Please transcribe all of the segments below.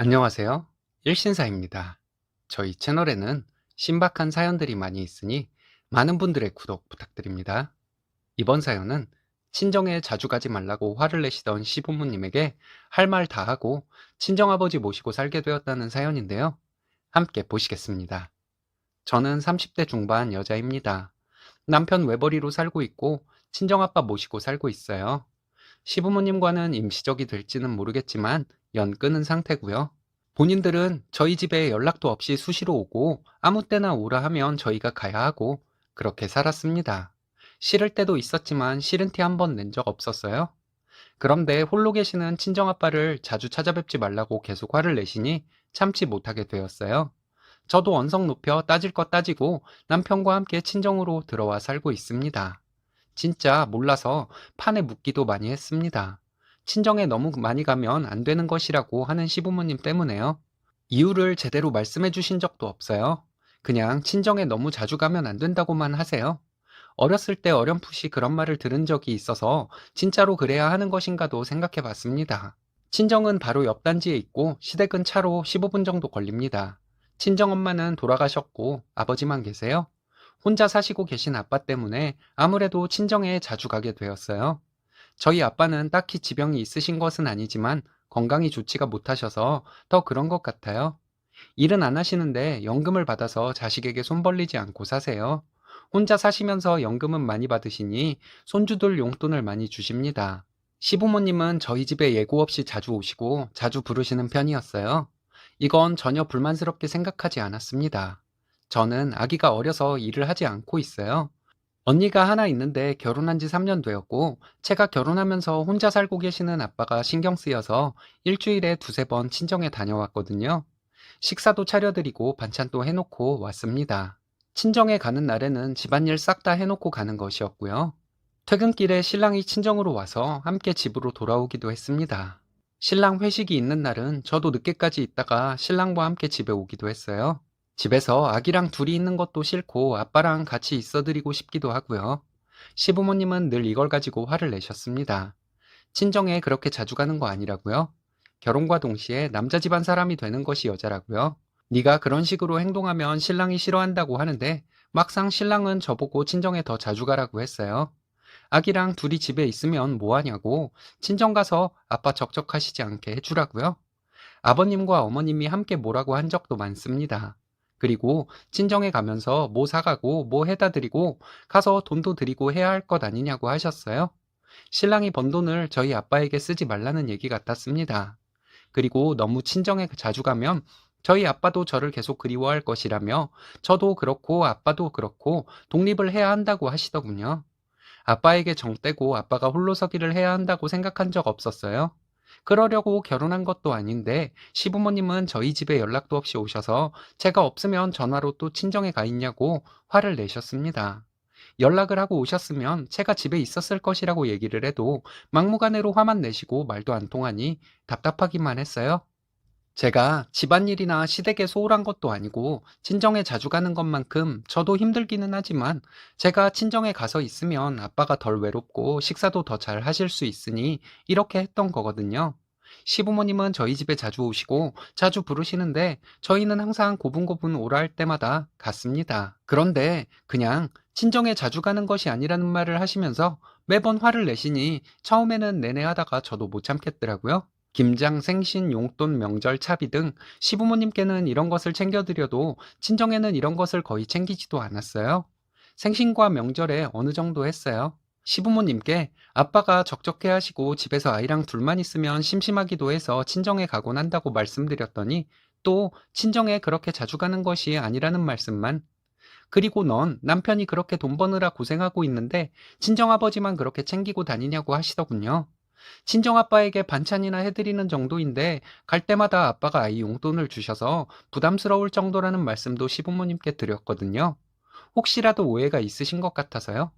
안녕하세요. 일신사입니다. 저희 채널에는 신박한 사연들이 많이 있으니 많은 분들의 구독 부탁드립니다. 이번 사연은 친정에 자주 가지 말라고 화를 내시던 시부모님에게 할 말 다 하고 친정아버지 모시고 살게 되었다는 사연인데요. 함께 보시겠습니다. 저는 30대 중반 여자입니다. 남편 외벌이로 살고 있고 친정아빠 모시고 살고 있어요. 시부모님과는 임시적이 될지는 모르겠지만 연 끊은 상태고요. 본인들은 저희 집에 연락도 없이 수시로 오고 아무 때나 오라 하면 저희가 가야 하고 그렇게 살았습니다. 싫을 때도 있었지만 싫은 티 한 번 낸 적 없었어요. 그런데 홀로 계시는 친정아빠를 자주 찾아뵙지 말라고 계속 화를 내시니 참지 못하게 되었어요. 저도 언성 높여 따질 것 따지고 남편과 함께 친정으로 들어와 살고 있습니다. 진짜 몰라서 판에 묻기도 많이 했습니다. 친정에 너무 많이 가면 안 되는 것이라고 하는 시부모님 때문에요. 이유를 제대로 말씀해 주신 적도 없어요. 그냥 친정에 너무 자주 가면 안 된다고만 하세요. 어렸을 때 어렴풋이 그런 말을 들은 적이 있어서 진짜로 그래야 하는 것인가도 생각해 봤습니다. 친정은 바로 옆 단지에 있고 시댁은 차로 15분 정도 걸립니다. 친정엄마는 돌아가셨고 아버지만 계세요. 혼자 사시고 계신 아빠 때문에 아무래도 친정에 자주 가게 되었어요. 저희 아빠는 딱히 지병이 있으신 것은 아니지만 건강이 좋지가 못하셔서 더 그런 것 같아요. 일은 안 하시는데 연금을 받아서 자식에게 손 벌리지 않고 사세요. 혼자 사시면서 연금은 많이 받으시니 손주들 용돈을 많이 주십니다. 시부모님은 저희 집에 예고 없이 자주 오시고 자주 부르시는 편이었어요. 이건 전혀 불만스럽게 생각하지 않았습니다. 저는 아기가 어려서 일을 하지 않고 있어요. 언니가 하나 있는데 결혼한 지 3년 되었고, 제가 결혼하면서 혼자 살고 계시는 아빠가 신경 쓰여서 일주일에 두세 번 친정에 다녀왔거든요. 식사도 차려드리고 반찬도 해놓고 왔습니다. 친정에 가는 날에는 집안일 싹 다 해놓고 가는 것이었고요. 퇴근길에 신랑이 친정으로 와서 함께 집으로 돌아오기도 했습니다. 신랑 회식이 있는 날은 저도 늦게까지 있다가 신랑과 함께 집에 오기도 했어요. 집에서 아기랑 둘이 있는 것도 싫고 아빠랑 같이 있어드리고 싶기도 하고요. 시부모님은 늘 이걸 가지고 화를 내셨습니다. 친정에 그렇게 자주 가는 거 아니라고요? 결혼과 동시에 남자 집안 사람이 되는 것이 여자라고요? 네가 그런 식으로 행동하면 신랑이 싫어한다고 하는데 막상 신랑은 저보고 친정에 더 자주 가라고 했어요. 아기랑 둘이 집에 있으면 뭐 하냐고 친정 가서 아빠 적적하시지 않게 해주라고요? 아버님과 어머님이 함께 뭐라고 한 적도 많습니다. 그리고 친정에 가면서 뭐 사가고 뭐 해다 드리고 가서 돈도 드리고 해야 할 것 아니냐고 하셨어요. 신랑이 번 돈을 저희 아빠에게 쓰지 말라는 얘기 같았습니다. 그리고 너무 친정에 자주 가면 저희 아빠도 저를 계속 그리워할 것이라며 저도 그렇고 아빠도 그렇고 독립을 해야 한다고 하시더군요. 아빠에게 정 떼고 아빠가 홀로서기를 해야 한다고 생각한 적 없었어요. 그러려고 결혼한 것도 아닌데 시부모님은 저희 집에 연락도 없이 오셔서 제가 없으면 전화로 또 친정에 가 있냐고 화를 내셨습니다. 연락을 하고 오셨으면 제가 집에 있었을 것이라고 얘기를 해도 막무가내로 화만 내시고 말도 안 통하니 답답하기만 했어요. 제가 집안일이나 시댁에 소홀한 것도 아니고 친정에 자주 가는 것만큼 저도 힘들기는 하지만 제가 친정에 가서 있으면 아빠가 덜 외롭고 식사도 더 잘 하실 수 있으니 이렇게 했던 거거든요. 시부모님은 저희 집에 자주 오시고 자주 부르시는데 저희는 항상 고분고분 오라 할 때마다 갔습니다. 그런데 그냥 친정에 자주 가는 것이 아니라는 말을 하시면서 매번 화를 내시니 처음에는 내내 하다가 저도 못 참겠더라고요. 김장, 생신, 용돈, 명절, 차비 등 시부모님께는 이런 것을 챙겨드려도 친정에는 이런 것을 거의 챙기지도 않았어요. 생신과 명절에 어느 정도 했어요. 시부모님께 아빠가 적적해 하시고 집에서 아이랑 둘만 있으면 심심하기도 해서 친정에 가곤 한다고 말씀드렸더니 또 친정에 그렇게 자주 가는 것이 아니라는 말씀만. 그리고 넌 남편이 그렇게 돈 버느라 고생하고 있는데 친정아버지만 그렇게 챙기고 다니냐고 하시더군요. 친정아빠에게 반찬이나 해드리는 정도인데 갈 때마다 아빠가 아이 용돈을 주셔서 부담스러울 정도라는 말씀도 시부모님께 드렸거든요. 혹시라도 오해가 있으신 것 같아서요.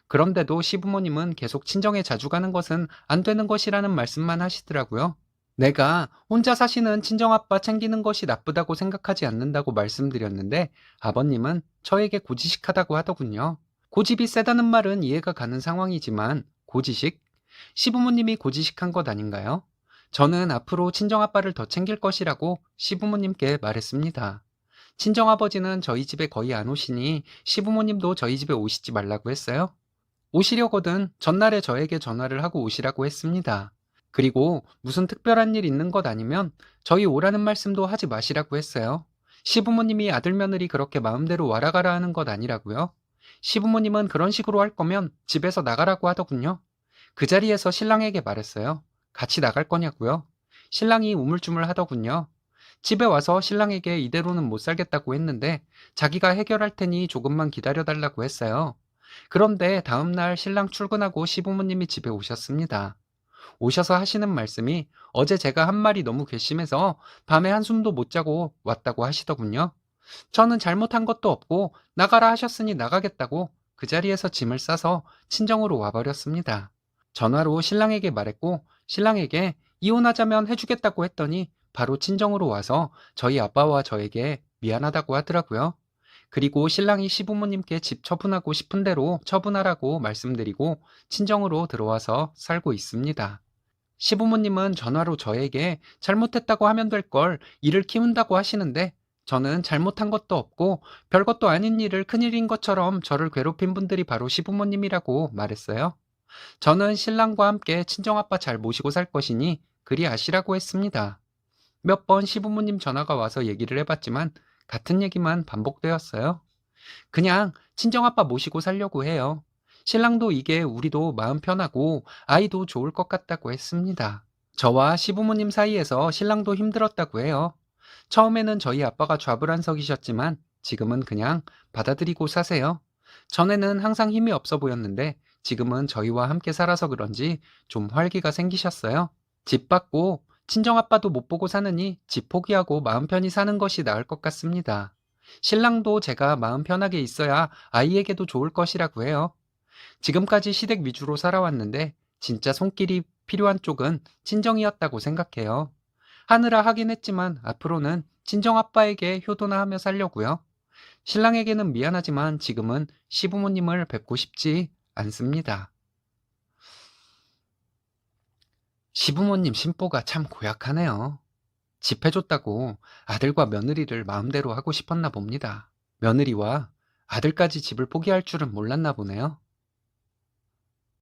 그런데도 시부모님은 계속 친정에 자주 가는 것은 안 되는 것이라는 말씀만 하시더라고요. 내가 혼자 사시는 친정아빠 챙기는 것이 나쁘다고 생각하지 않는다고 말씀드렸는데 아버님은 저에게 고지식하다고 하더군요. 고집이 세다는 말은 이해가 가는 상황이지만 고지식? 시부모님이 고지식한 것 아닌가요? 저는 앞으로 친정아빠를 더 챙길 것이라고 시부모님께 말했습니다. 친정아버지는 저희 집에 거의 안 오시니 시부모님도 저희 집에 오시지 말라고 했어요. 오시려거든 전날에 저에게 전화를 하고 오시라고 했습니다. 그리고 무슨 특별한 일 있는 것 아니면 저희 오라는 말씀도 하지 마시라고 했어요. 시부모님이 아들 며느리 그렇게 마음대로 와라 가라 하는 것 아니라고요. 시부모님은 그런 식으로 할 거면 집에서 나가라고 하더군요. 그 자리에서 신랑에게 말했어요. 같이 나갈 거냐고요. 신랑이 우물쭈물 하더군요. 집에 와서 신랑에게 이대로는 못 살겠다고 했는데 자기가 해결할 테니 조금만 기다려달라고 했어요. 그런데 다음날 신랑 출근하고 시부모님이 집에 오셨습니다. 오셔서 하시는 말씀이 어제 제가 한 말이 너무 괘씸해서 밤에 한숨도 못 자고 왔다고 하시더군요. 저는 잘못한 것도 없고 나가라 하셨으니 나가겠다고 그 자리에서 짐을 싸서 친정으로 와버렸습니다. 전화로 신랑에게 말했고 신랑에게 이혼하자면 해주겠다고 했더니 바로 친정으로 와서 저희 아빠와 저에게 미안하다고 하더라고요. 그리고 신랑이 시부모님께 집 처분하고 싶은 대로 처분하라고 말씀드리고 친정으로 들어와서 살고 있습니다. 시부모님은 전화로 저에게 잘못했다고 하면 될 걸 일을 키운다고 하시는데 저는 잘못한 것도 없고 별것도 아닌 일을 큰일인 것처럼 저를 괴롭힌 분들이 바로 시부모님이라고 말했어요. 저는 신랑과 함께 친정아빠 잘 모시고 살 것이니 그리 아시라고 했습니다. 몇 번 시부모님 전화가 와서 얘기를 해봤지만 같은 얘기만 반복되었어요. 그냥 친정아빠 모시고 살려고 해요. 신랑도 이게 우리도 마음 편하고 아이도 좋을 것 같다고 했습니다. 저와 시부모님 사이에서 신랑도 힘들었다고 해요. 처음에는 저희 아빠가 좌불안석이셨지만 지금은 그냥 받아들이고 사세요. 전에는 항상 힘이 없어 보였는데 지금은 저희와 함께 살아서 그런지 좀 활기가 생기셨어요. 집 받고 친정아빠도 못 보고 사느니 집 포기하고 마음 편히 사는 것이 나을 것 같습니다. 신랑도 제가 마음 편하게 있어야 아이에게도 좋을 것이라고 해요. 지금까지 시댁 위주로 살아왔는데 진짜 손길이 필요한 쪽은 친정이었다고 생각해요. 하느라 하긴 했지만 앞으로는 친정아빠에게 효도나 하며 살려고요. 신랑에게는 미안하지만 지금은 시부모님을 뵙고 싶지 않습니다. 시부모님 심보가 참 고약하네요. 집 해줬다고 아들과 며느리를 마음대로 하고 싶었나 봅니다. 며느리와 아들까지 집을 포기할 줄은 몰랐나 보네요.